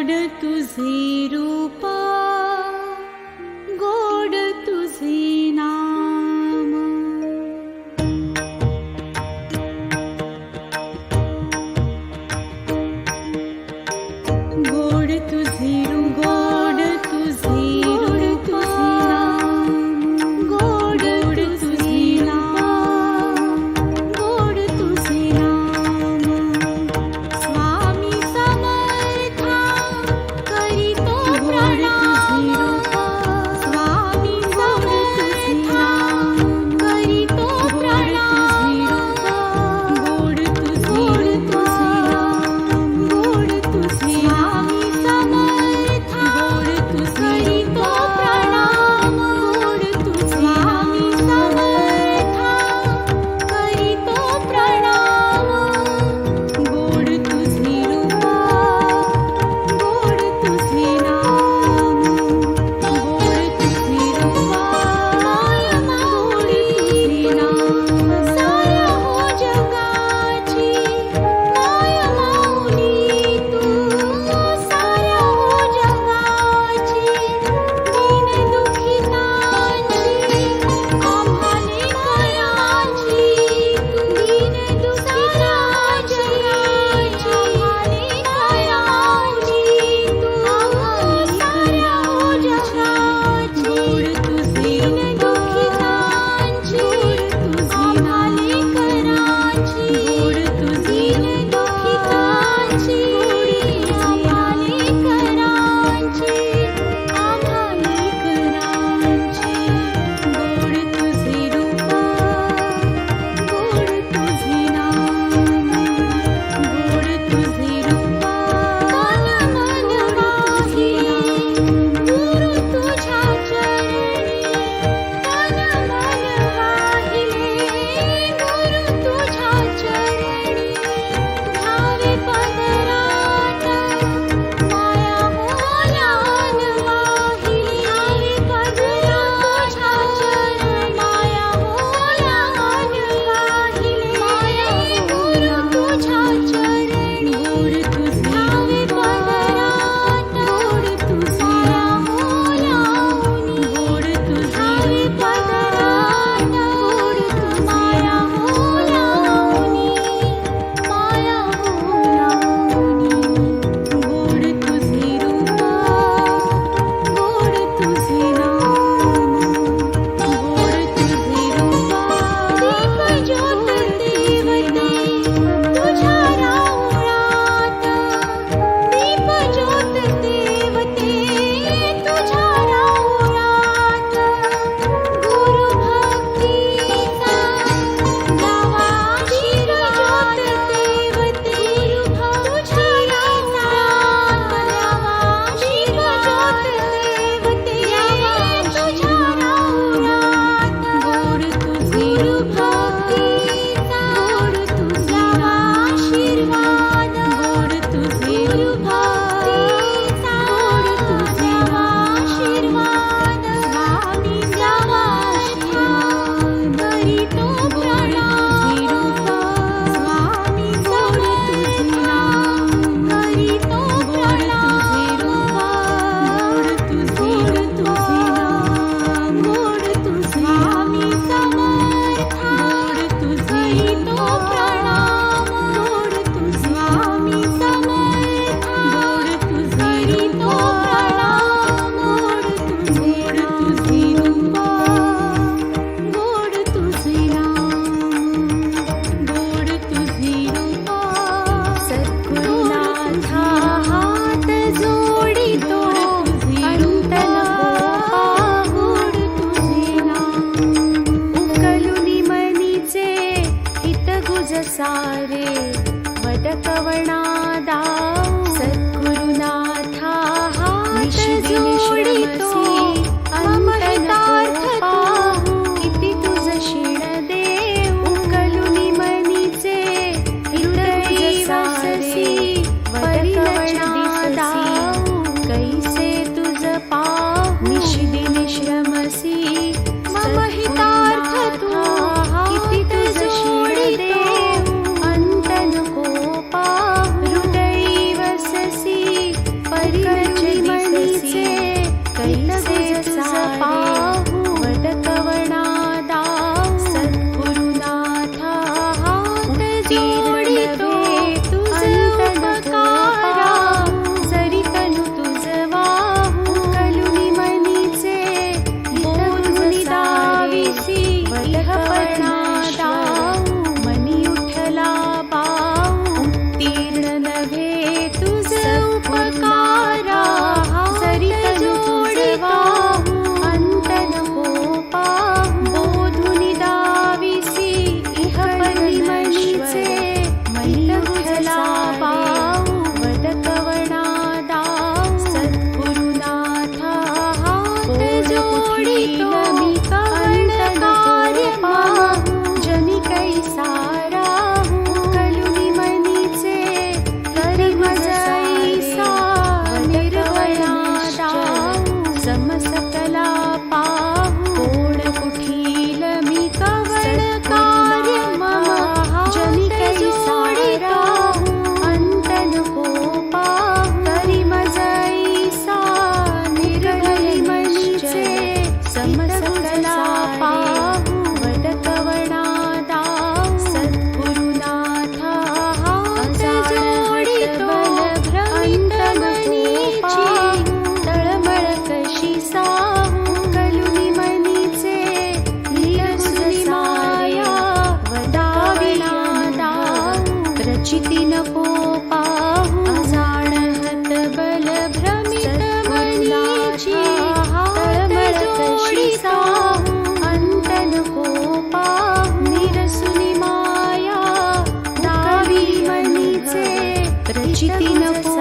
गोड तुझे रूपा, गोड तुझे नाम, गोड तुझे रूप, गोड तुझे रूपा, गोड तुझे नाम, गोड तुझे नाम. स्वामी समर्था करीतो प्रणाम, स्वामी समर्था करीतो प्रणाम, गोड तुझे नाम, गोड तुझे स्वामी समर्था करीतो प्रणाम, गोड तुझे स्वामी समर्था करीतो प्रणाम, गोड तुझे रूपा, गोड तुझे नाम, गोड तुझे रूपा, गोड तुझे नाम. साऱ्या हो जगाची माया माऊली तू, साऱ्या हो जगाची दीन दुःखितांची आम्हाले कराची, दीन दुःखितांची आम्हाले कराची, साऱ्या हो जगाची गोड तुझे दीन दुःखितांची आम्हाले कराची, गोड तुझे दीन दुःखितांची आम्हाले कराची, आम्हाले कराची. गोड तुझे रूपा, गोड तुझे नाम, गोड तुझे रूपा, तन मन वाहिले गुरु तुझ्या चरणी, तन मन वाहिले गुरु तुझ्या चरणी, घ्यावे पदरात माया मोलान वाहिली, घ्यावे पदरात तुझ्या चरणी माया मोलान वाहिली, माया गुरु तुझ्या चरणी, गोड तुझे घ्यावे पदरात, गोड तुझे मोलावनी, गोड तुझे घ्यावे पदरात, गोड तुझे माया मोलावनी, माया मोलावनी, गोड तुझे रूपा, गोड तुझे नाम, गोड तुझे रूपा. दीप ज्योत देवते तुझ्या राऊळात, दीप ज्योत देवते तुझ्या राऊळात, गुरु भक्तीचा द्यावा आशीर्वाद देवते, तुझ्या राऊळात द्यावा आशीर्वाद देवते, तुझ्या राऊळात गोड तुझे भक्तीचा, गोड तुझा आशीर्वाद, गोड तुझे भक्तीचा, गोड तुझा आशीर्वाद, स्वामी समर्था करीतो प्रणाम, स्वामी समर्था करीतो प्रणाम, गोड तुझे नाम, गोड तुझे स्वामी समर्था करीतो प्रणाम, गोड तुझे स्वामी समर्था करीतो प्रणाम, गोड तुझे रूपा, गोड तुझे नाम, गोड तुझे रूपा. सद्गुरुनाथा हात जोडितो अंत नको गोड तुझे नाम, उकलुनी मनीचे हित गुज सारे वद कवणा दाऊ, सद्गुरुनाथा हात जोडितो मम हितार्थ पाहू, किती तुझ शिण देऊ, उकलुनी मनीचे हित गुज सारे वद कवणा दाऊ, कैसे तुझ पाहू निशिदिन श्रमसी, मम हितार्थ तू किती तुझ शिण देऊ, अंत नको पाहू, हृदयी वससी परि नको